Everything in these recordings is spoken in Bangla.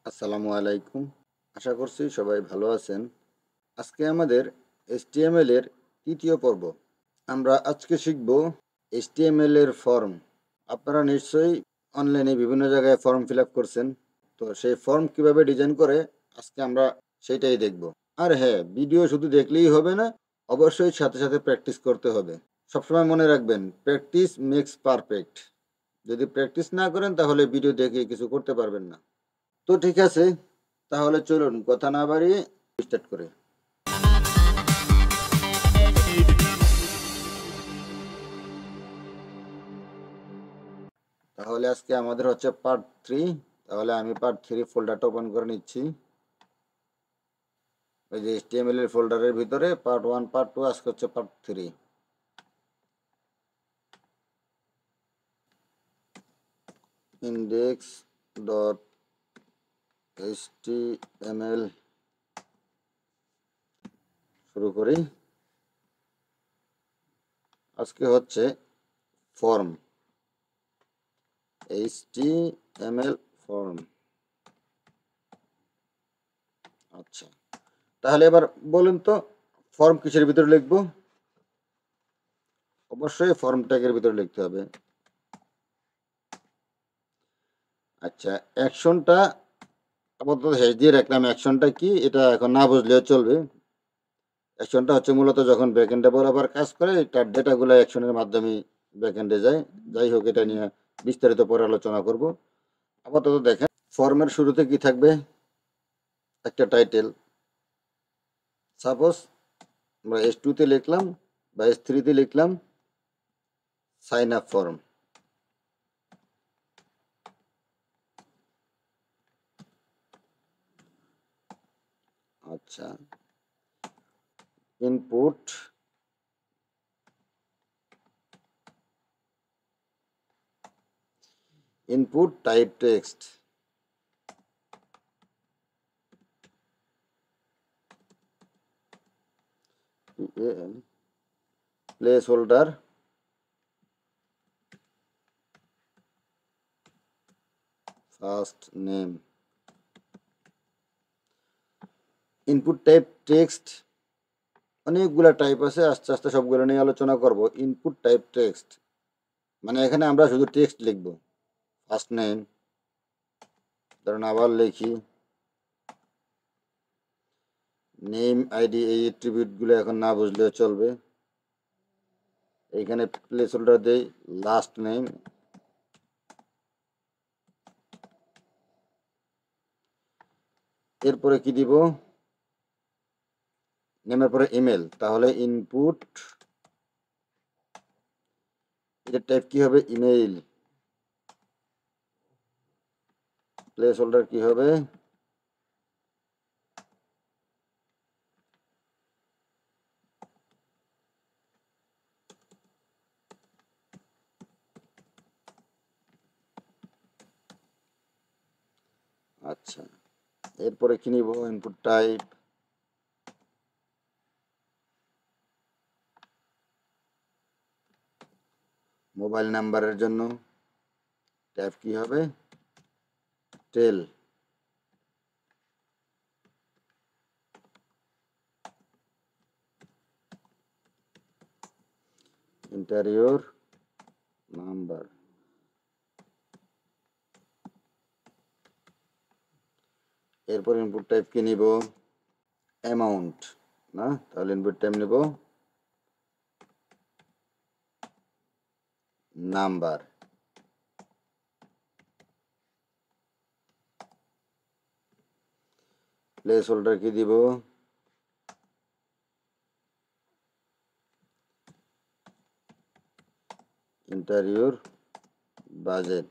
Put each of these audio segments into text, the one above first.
আসসালামু আলাইকুম। আশা করছি সবাই ভালো আছেন। আজকে আমাদের HTML এর তৃতীয় পর্ব। আমরা আজকে শিখব HTML এর ফর্ম। আপনারা নিশ্চয়ই অনলাইনে বিভিন্ন জায়গায় ফর্ম ফিল আপ করছেন। তো সেই ফর্ম কিভাবে ডিজাইন করে আজকে আমরা সেটাই দেখব। আর হ্যাঁ, ভিডিও শুধু দেখলেই হবে না, অবশ্যই সাথে সাথে প্র্যাকটিস করতে হবে। সবসময় মনে রাখবেন, প্র্যাকটিস মেক্স পারফেক্ট। যদি প্র্যাকটিস না করেন তাহলে ভিডিও দেখে কিছু করতে পারবেন না। তো ঠিক আছে, তাহলে চলুন কথা না বাড়িয়ে স্টার্ট করি। তাহলে আজকে আমাদের হচ্ছে পার্ট 3। তাহলে আমি পার্ট 3 ফোল্ডারটা ওপেন করে নিচ্ছি। ওই যে HTML এর ফোল্ডারের ভিতরে পার্ট 1 পার্ট 2, আজকে হচ্ছে পার্ট 3। ইন্ডেক্স ডট HTML শুরু করি। আজকে হচ্ছে ফর্ম, HTML ফর্ম। আচ্ছা, তাহলে এবার বলুন তো, ফর্ম কিসের ভিতরে লিখবো? অবশ্যই ফর্ম ট্যাগের ভিতরে লিখতে হবে। আচ্ছা, অ্যাকশনটা আপাতত হ্যাশ দিয়ে রাখলাম। অ্যাকশনটা কি এটা এখন না বুঝলেও চলবে। অ্যাকশনটা হচ্ছে মূলত যখন ব্যাকএন্ড ডেভেলপার কাজ করে, তার ডেটাগুলো অ্যাকশনের মাধ্যমে ব্যাকএন্ডে যায়। যাই হোক, এটা নিয়ে বিস্তারিত পরে আলোচনা করব। আপাতত দেখেন, ফর্মের শুরুতে কি থাকবে? একটা টাইটেল। সাপোজ আমরা S2-তে লিখলাম বা S3-তে লিখলাম সাইন আপ ফর্ম। আচ্ছা, input type text. Place holder first name. Input type text অনেকগুলো টাইপ আছে, আস্তে আস্তে সবগুলো নিয়ে আলোচনা করব। ইনপুট টাইপ টেক্সট মানে এখানে আমরা শুধু টেক্সট লিখব। ফার্স্ট নেম, ধরুন আবার লিখি নেম, আইডি, এই অ্যাট্রিবিউটগুলো এখন না বুঝলেও চলবে। এইখানে প্লেস হোল্ডার দেই লাস্ট নেম, এরপরে কি দিব? নেমের পরে ইমেল। তাহলে ইনপুট এর টাইপ কি হবে? ইমেইল। প্লেস হোল্ডার কি হবে? আচ্ছা, এরপরে কি নিব? ইনপুট টাইপ মোবাইল নাম্বারের জন্য টাইপ কি হবে? টেল। Interior number. এরপর ইনপুট টাইপ কি নিব? অ্যামাউন্ট না, তাহলে ইনপুট টাইপ নিব নাম্বার। প্লেস হোল্ডার কি দিব? Interior budget.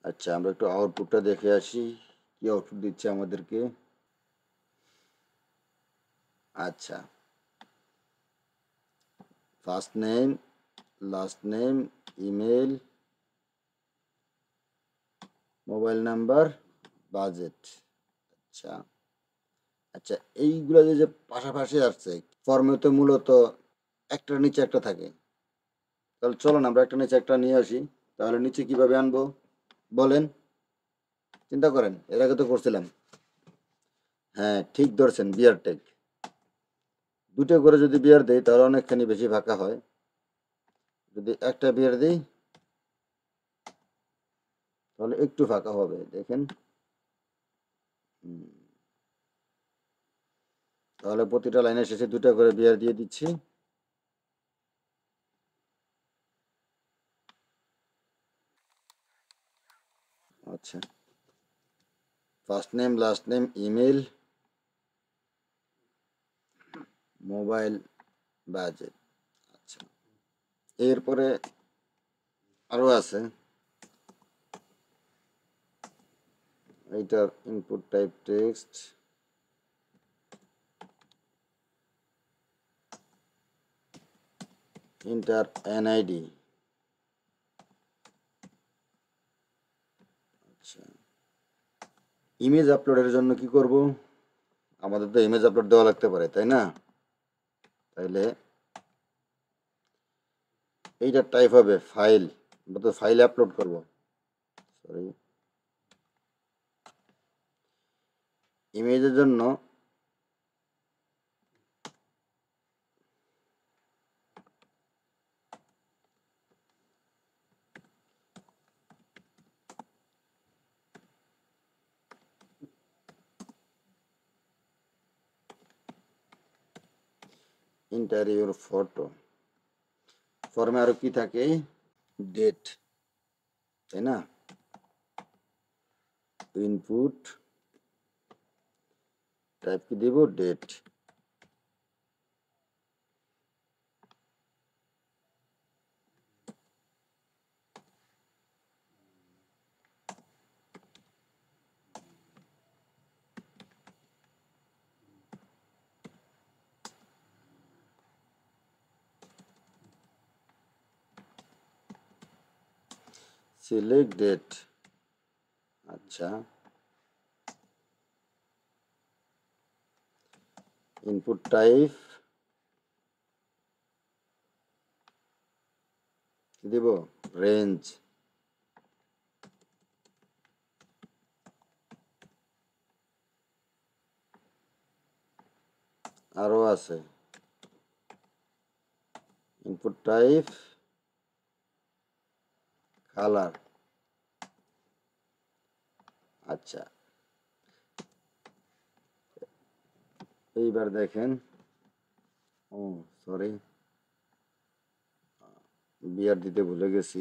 আচ্ছা, আমরা একটু আউটপুটটা দেখে আসি, কি আউটপুট দিচ্ছে আমাদেরকে। আচ্ছা, first name, last name, email, mobile number, budget. আচ্ছা আচ্ছা, এইগুলো যে যে পাশাপাশি আসছে ফর্মে, তো মূলত একটার নিচে একটা থাকে। তাহলে চলো না আমরা একটা নিচে একটা নিয়ে আসি। তাহলে নিচে কিভাবে আনবো বলেন, চিন্তা করেন, এর আগে তো করছিলাম। হ্যাঁ, ঠিক ধরছেন, বিয়ার টেক। দুটো করে যদি বিয়ার দেই তাহলে অনেকখানি বেশি ফাঁকা হয়। যদি একটা বিয়ার দিই তাহলে একটু ফাঁকা হবে, দেখেন। হুম, তাহলে প্রতিটা লাইনের শেষে দুটো করে বিয়ার দিয়ে দিচ্ছি। আচ্ছা, first name, last name, email, mobile, budget. আচ্ছা, এরপরে আরও আছে। এইটার input type text, inter NID. আচ্ছা, ইমেজ আপলোডের জন্য কি করব? আমাদের তো ইমেজ আপলোড দেওয়া লাগতে পারে, তাই না? তাইলে এইটা টাইপ হবে ফাইল, আমরা তো ফাইলে আপলোড করব। সরি, ইমেজের জন্য ইন্টারিয়র ফটো। ফর্মে আরো কি থাকে? ডেট, তাই না? ইনপুট টাইপ কি দেব? ডেট। Select date. আচ্ছা, ইনপুট টাইপ কি দেব? রেঞ্জ। আরো আছে, ইনপুট টাইপ কালার। আচ্ছা, এইবার দেখেন। ও সরি, বিয়ার দিতে ভুলে গেছি।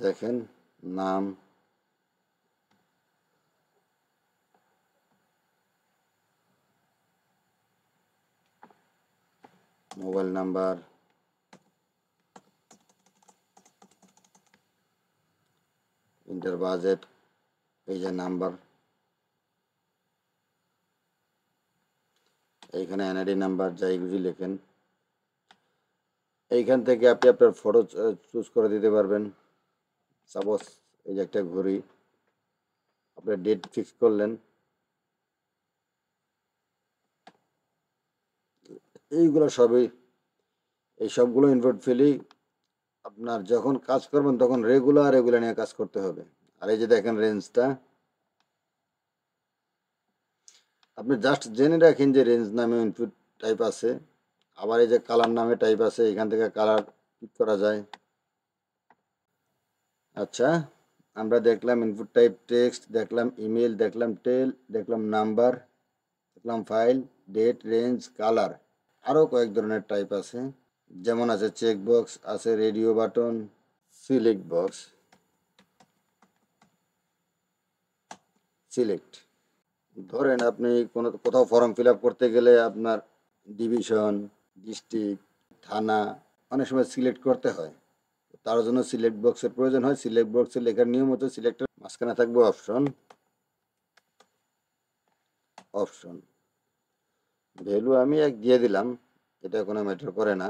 দেখেন, নাম, মোবাইল নাম্বার, ইন্টার বাজেট, এই যে নাম্বার, এইখানে এনআইডি নাম্বার, যাই খুশি লেখেন। এইখান থেকে আপনি আপনার ফটো চুজ করে দিতে পারবেন। সাপোজ এই যে একটা ঘড়ি, আপনি ডেট ফিক্স করলেন। এইগুলো সবই, এই সবগুলো ইনপুট ফিলি আপনার যখন কাজ করবেন তখন রেগুলার এগুলো নিয়ে কাজ করতে হবে। আর এই যে দেখেন রেঞ্জটা, আপনি জাস্ট জেনে রাখেন যে রেঞ্জ নামে ইনপুট টাইপ আছে। আবার এই যে কালার নামে টাইপ আছে, এখান থেকে কালার পিক করা যায়। আচ্ছা, আমরা দেখলাম ইনপুট টাইপ টেক্সট, দেখলাম ইমেল, দেখলাম টেল, দেখলাম নাম্বার, দেখলাম ফাইল, ডেট, রেঞ্জ, কালার। আরও কয়েক ধরনের টাইপ আছে, যেমন আছে চেক বক্স, আছে radio button, select box, select. ধরেন আপনি কোনো কোথাও ফর্ম ফিল আপ করতে গেলে আপনার ডিভিশন, ডিস্ট্রিক্ট, থানা অনেক সময় সিলেক্ট করতে হয়। তার জন্য সিলেক্ট বক্সের প্রয়োজন হয়। সিলেক্ট বক্সে লেখার নিয়ম হচ্ছে সিলেক্টের মাঝখানে থাকবে অপশন, অপশন ভ্যালু আমি এক দিয়ে দিলাম, এটা কোনো ম্যাটার করে না।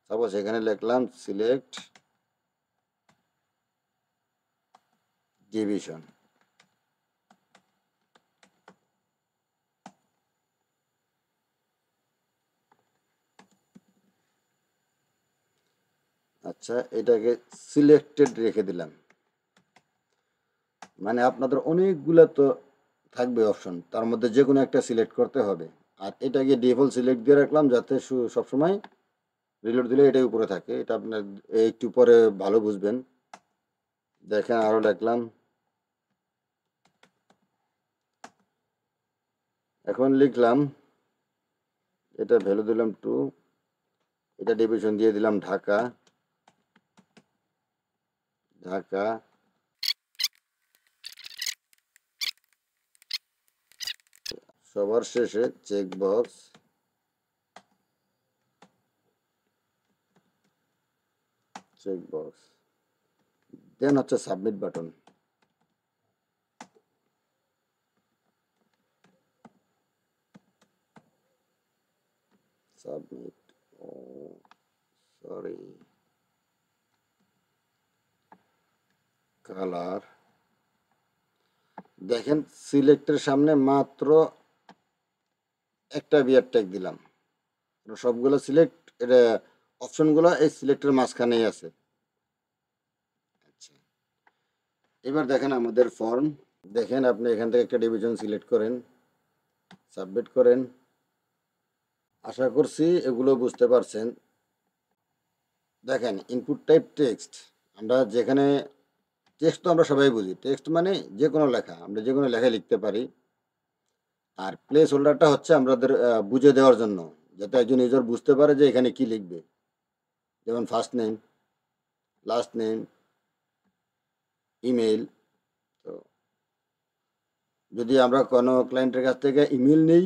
সাপোজ এখানে লিখলাম সিলেক্ট ডিভিশন। আচ্ছা, এটাকে সিলেক্টেড রেখে দিলাম। মানে আপনাদের অনেকগুলা তো থাকবে অপশন, তার মধ্যে যে কোনো একটা সিলেক্ট করতে হবে। আর এটাকে ডিফল্ট সিলেক্ট দিয়ে রাখলাম যাতে সবসময় রিলোড দিলে এটাই উপরে থাকে। এটা আপনার একটু পরে ভালো বুঝবেন। দেখেন আরও লিখলাম, এখন লিখলাম, এটা ভ্যালু দিলাম 2, এটা ডিভিশন দিয়ে দিলাম ঢাকা। ঢাকা সবার শেষে চেকবক্স, চেকবক্স দেন হচ্ছে সাবমিট বাটন। সাবমিট, ও সরি, কালার। দেখেন সিলেক্টের সামনে মাত্র একটা বিয়ার ট্যাগ দিলাম, সবগুলো সিলেক্ট, এটা অপশনগুলো এই সিলেক্টের মাঝখানেই আছে। আচ্ছা, এবার দেখেন আমাদের ফর্ম। দেখেন আপনি এখান থেকে একটা ডিভিশন সিলেক্ট করেন, সাবমিট করেন। আশা করছি এগুলো বুঝতে পারছেন। দেখেন ইনপুট টাইপ টেক্সট, আমরা যেখানে টেক্সট তো আমরা সবাই বুঝি, টেক্সট মানে যে কোনো লেখা, আমরা যে কোনো লেখা লিখতে পারি। আর প্লেস হোল্ডারটা হচ্ছে আমাদের বুঝে দেওয়ার জন্য, যাতে একজন ইউজার বুঝতে পারে যে এখানে কি লিখবে। যেমন first name, last name, email. তো যদি আমরা কোনো ক্লায়েন্টের কাছ থেকে ইমেল নেই,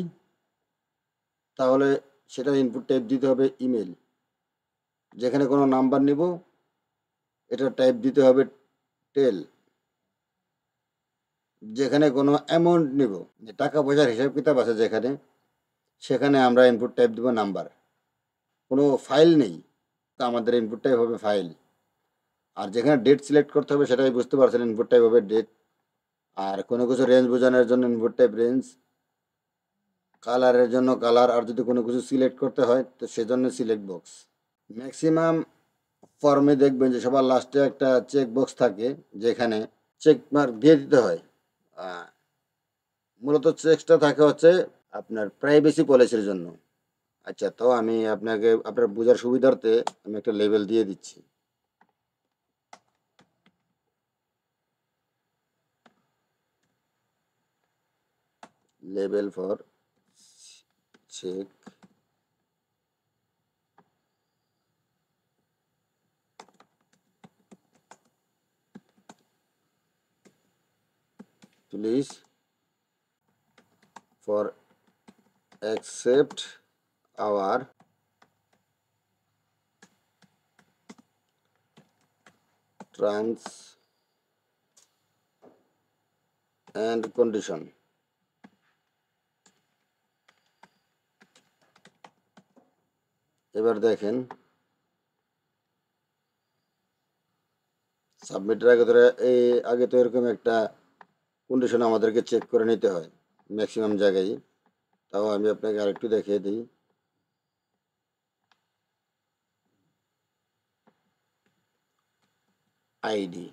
তাহলে সেটা ইনপুট টাইপ দিতে হবে ইমেল। যেখানে কোনো নাম্বার নিব, এটা টাইপ দিতে হবে টেল। যেখানে কোনো অ্যামাউন্ট নিব, টাকা পয়সার হিসাব কিতাব আছে যেখানে, সেখানে আমরা ইনপুট টাইপ দেবো নাম্বার। কোনো ফাইল নেই, তো আমাদের ইনপুট টাইপ হবে ফাইল। আর যেখানে ডেট সিলেক্ট করতে হবে সেটাই বুঝতে পারছেন, ইনপুট টাইপ হবে ডেট। আর কোনো কিছু রেঞ্জ বোঝানোর জন্য ইনপুট টাইপ রেঞ্জ, কালারের জন্য কালার, আর যদি কোনো কিছু সিলেক্ট করতে হয় তো সেজন্য সিলেক্ট বক্স। ম্যাক্সিমাম ফর্মে দেখবেন যে সবার লাস্টে একটা চেক বক্স থাকে, যেখানে চেক মার্ক দিয়ে দিতে হয়। মূলত চেকটা থাকে হচ্ছে আপনার প্রাইভেসি পলিসির জন্য। আচ্ছা, তো আমি আপনাকে আপনার বোঝার সুবিধার্থে আমি একটা লেবেল দিয়ে দিচ্ছি। Label for check, please for accept our terms and condition। এবার দেখেন সাবমিটের আগে ধরে আগে তো এরকম একটা কন্ডিশন আমাদেরকে চেক করে নিতে হয় ম্যাক্সিমাম জায়গায়। তাও আমি আপনাকে আরেকটু দেখিয়ে দিই। আইডি,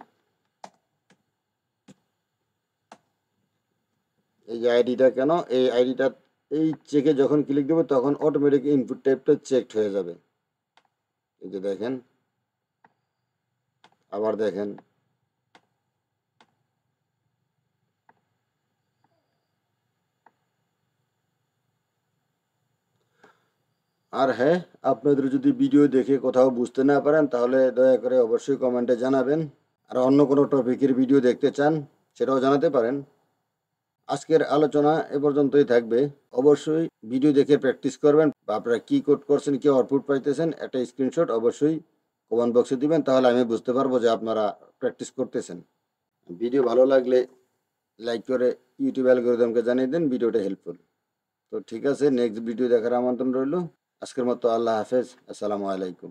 এই যে আইডিটা, কেন এই আইডিটা, এই চেকে যখন ক্লিক দেবো তখন অটোমেটিক ইনপুট টাইপটা চেকড হয়ে যাবে। এই যে দেখেন, আবার দেখেন, আর হ্যাঁ, আপনাদের যদি ভিডিও দেখে কোথাও বুঝতে না পারেন তাহলে দয়া করে অবশ্যই কমেন্টে জানাবেন। আর অন্য কোনো টপিকের ভিডিও দেখতে চান সেটাও জানাতে পারেন। আজকের আলোচনা এ পর্যন্তই থাকবে। অবশ্যই ভিডিও দেখে প্র্যাকটিস করবেন, বা আপনারা কী কোড করছেন, কী আউটপুট পাইতেছেন, একটা স্ক্রিনশট অবশ্যই কমেন্ট বক্সে দিবেন, তাহলে আমি বুঝতে পারবো যে আপনারা প্র্যাকটিস করতেছেন। ভিডিও ভালো লাগলে লাইক করে ইউটিউব অ্যালগরিদমকে জানিয়ে দেন ভিডিওটা হেল্পফুল। তো ঠিক আছে, নেক্সট ভিডিও দেখার আমন্ত্রণ রইল। আজকের মতো আল্লাহ হাফেজ, আসসালামু আলাইকুম।